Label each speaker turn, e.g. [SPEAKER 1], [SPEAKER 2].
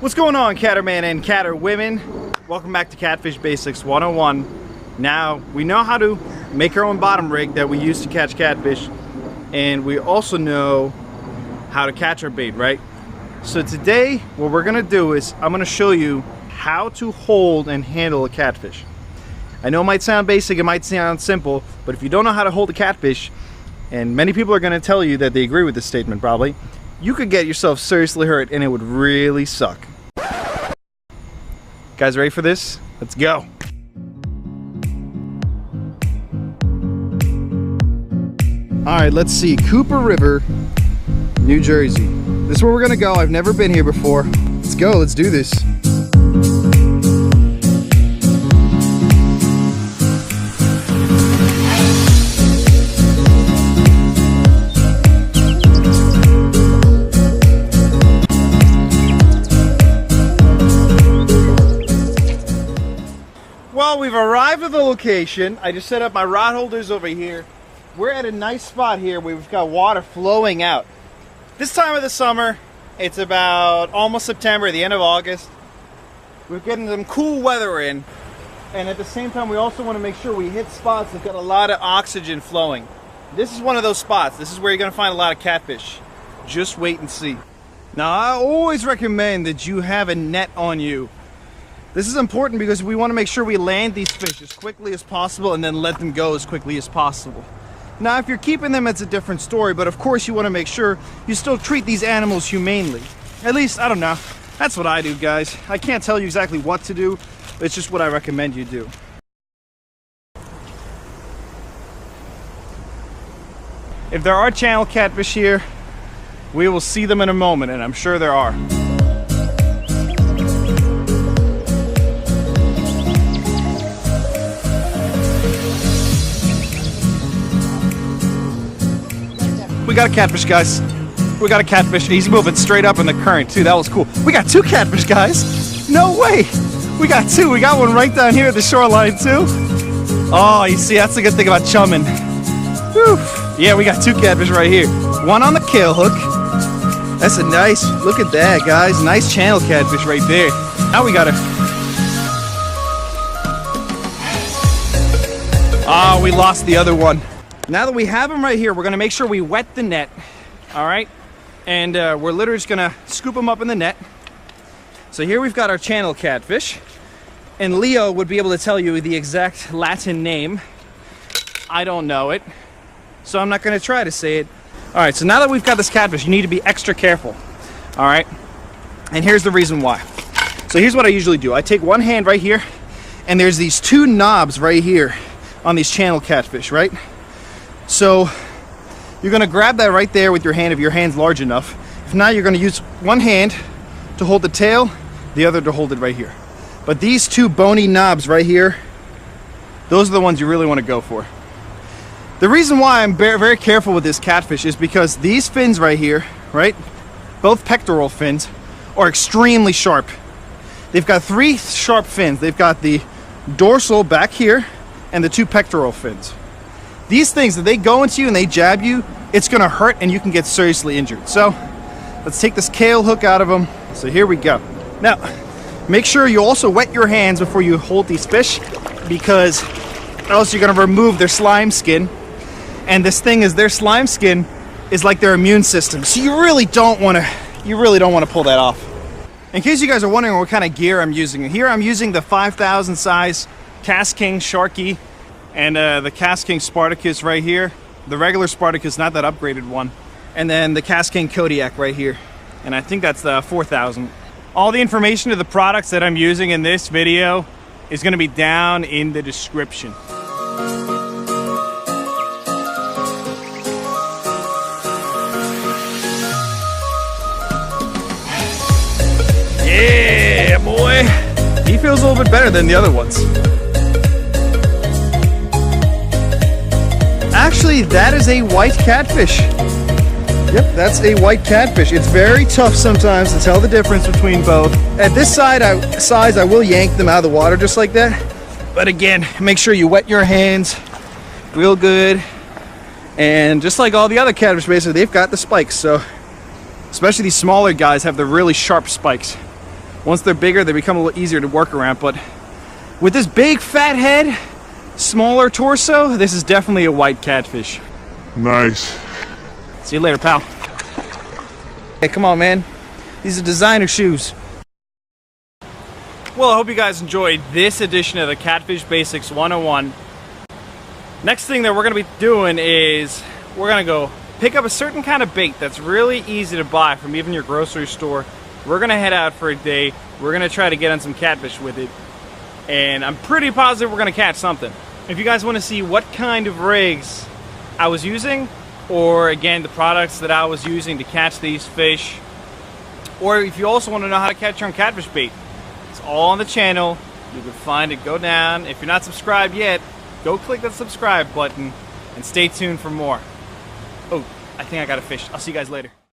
[SPEAKER 1] What's going on, Catterman and Catterwomen? Welcome back to Catfish Basics 101. Now, we know how to make our own bottom rig that we use to catch catfish, and we also know how to catch our bait, right? So today, what we're gonna do is I'm gonna show you how to hold and handle a catfish. I know it might sound basic, it might sound simple, but if you don't know how to hold a catfish, and many people are gonna tell you that they agree with this statement probably, you could get yourself seriously hurt and it would really suck. Guys, ready for this? Let's go. All right, let's see. Cooper River, New Jersey. This is where we're gonna go. I've never been here before. Let's go, let's do this. Well, we've arrived at the location. I just set up my rod holders over here. We're at a nice spot here where we've got water flowing out. This time of the summer, it's about almost September, the end of August. We're getting some cool weather in. And at the same time, we also want to make sure we hit spots that got a lot of oxygen flowing. This is one of those spots. This is where you're going to find a lot of catfish. Just wait and see. Now, I always recommend that you have a net on you. This is important because we want to make sure we land these fish as quickly as possible and then let them go as quickly as possible. Now, if you're keeping them, it's a different story, but of course you want to make sure you still treat these animals humanely. At least, I don't know. That's what I do, guys. I can't tell you exactly what to do. It's just what I recommend you do. If there are channel catfish here, we will see them in a moment, and I'm sure there are. We got a catfish, guys. We got a catfish. He's moving straight up in the current, too. That was cool. We got two catfish, guys. No way. We got two. We got one right down here at the shoreline, too. Oh, you see, that's the good thing about chumming. Whew. Yeah, we got two catfish right here. One on the kill hook. That's a nice, look at that, guys. Nice channel catfish right there. Now we got a... Oh, we lost the other one. Now that we have them right here, we're gonna make sure we wet the net, all right? And we're literally just gonna scoop them up in the net. So here we've got our channel catfish. And Leo would be able to tell you the exact Latin name. I don't know it, so I'm not gonna try to say it. All right, so now that we've got this catfish, you need to be extra careful, all right? And here's the reason why. So here's what I usually do. I take one hand right here, and there's these two knobs right here on these channel catfish, right? So you're gonna grab that right there with your hand if your hand's large enough. If not, you're gonna use one hand to hold the tail, the other to hold it right here. But these two bony knobs right here, those are the ones you really wanna go for. The reason why I'm very careful with this catfish is because these fins right here, right? Both pectoral fins are extremely sharp. They've got three sharp fins. They've got the dorsal back here and the two pectoral fins. These things, if they go into you and they jab you, it's gonna hurt and you can get seriously injured. So let's take this tail hook out of them. So here we go. Now, make sure you also wet your hands before you hold these fish, because else you're gonna remove their slime skin. And this thing is, their slime skin is like their immune system. So you really don't wanna pull that off. In case you guys are wondering what kind of gear I'm using, here I'm using the 5,000 size KastKing Sharky and the KastKing Spartacus right here. The regular Spartacus, not that upgraded one. And then the KastKing Kodiak right here. And I think that's the 4,000. All the information of the products that I'm using in this video is gonna be down in the description. Yeah, boy. He feels a little bit better than the other ones. Actually, that is a white catfish. Yep, that's a white catfish. It's very tough sometimes to tell the difference between both. At this size, I will yank them out of the water just like that. But again, make sure you wet your hands real good. And just like all the other catfish, basically, they've got the spikes. So, especially these smaller guys have the really sharp spikes. Once they're bigger, they become a little easier to work around. But with this big fat head, smaller torso, this is definitely a white catfish.
[SPEAKER 2] Nice.
[SPEAKER 1] See you later, pal. Hey, come on, man. These are designer shoes. Well, I hope you guys enjoyed this edition of the Catfish Basics 101. Next thing that we're going to be doing is we're going to go pick up a certain kind of bait that's really easy to buy from even your grocery store. We're going to head out for a day. We're going to try to get on some catfish with it. And I'm pretty positive we're going to catch something. If you guys want to see what kind of rigs I was using, or again, the products that I was using to catch these fish, or if you also want to know how to catch your own catfish bait, it's all on the channel. You can find it. Go down. If you're not subscribed yet, go click that subscribe button and stay tuned for more. Oh, I think I got a fish. I'll see you guys later.